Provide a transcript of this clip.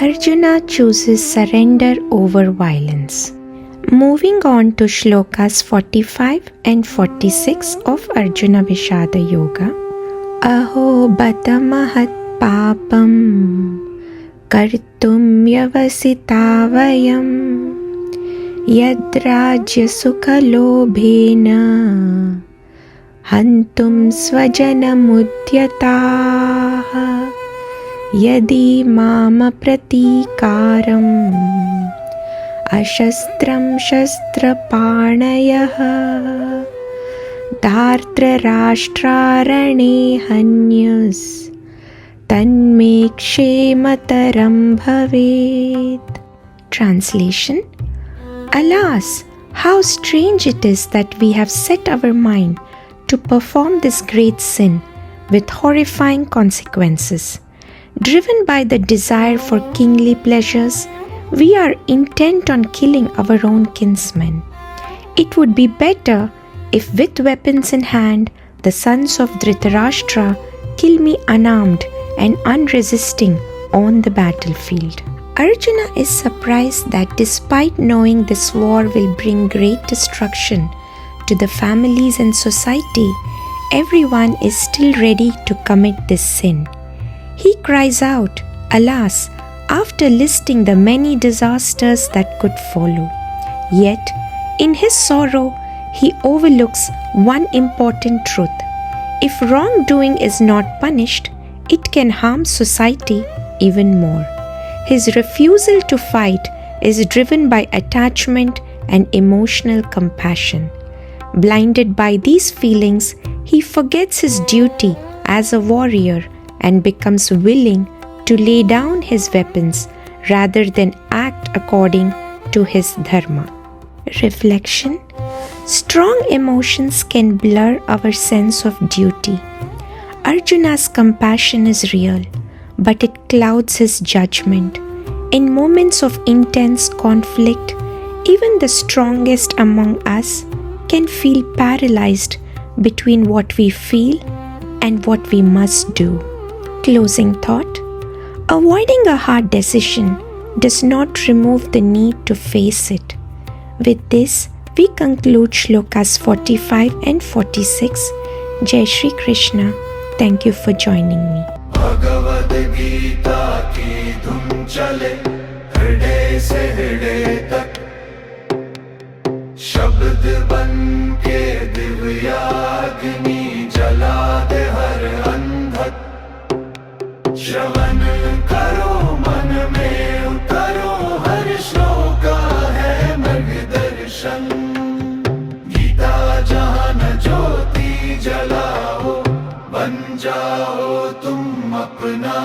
Arjuna chooses surrender over violence. Moving on to Shlokas 45 and 46 of Arjuna Vishada Yoga. Aho bata mahat papam kartum yavasita vayam yadrajya sukha lobhena hantum svajanamudhyataha yadi mama pratikaram ashastram shastrapanayah dhartra rashtrarane hanyas tanme kshemataram bhavet. Translation: Alas, how strange it is that we have set our mind to perform this great sin with horrifying consequences. Driven by the desire for kingly pleasures, we are intent on killing our own kinsmen. It would be better if with weapons in hand, the sons of Dhritarashtra kill me unarmed and unresisting on the battlefield. Arjuna is surprised that despite knowing this war will bring great destruction to the families and society, everyone is still ready to commit this sin. He cries out, alas, after listing the many disasters that could follow. Yet, in his sorrow, he overlooks one important truth. If wrongdoing is not punished, it can harm society even more. His refusal to fight is driven by attachment and emotional compassion. Blinded by these feelings, he forgets his duty as a warrior and becomes willing to lay down his weapons rather than act according to his dharma. Reflection: Strong emotions can blur our sense of duty. Arjuna's compassion is real, but it clouds his judgment. In moments of intense conflict, even the strongest among us can feel paralyzed between what we feel and what we must do. Closing thought: avoiding a hard decision does not remove the need to face it. With this, we conclude Shlokas 45 and 46. Jai Shri Krishna. Thank you for joining me. Bhagavad Gita ki dhum chale, hriday se hriday tak, shabd ban ke divyagni jala de har andhak, shravan karo man mein utaro har shloka hai margdarshan, Gita jahan jyoti jalao, बन जाओ तुम अपना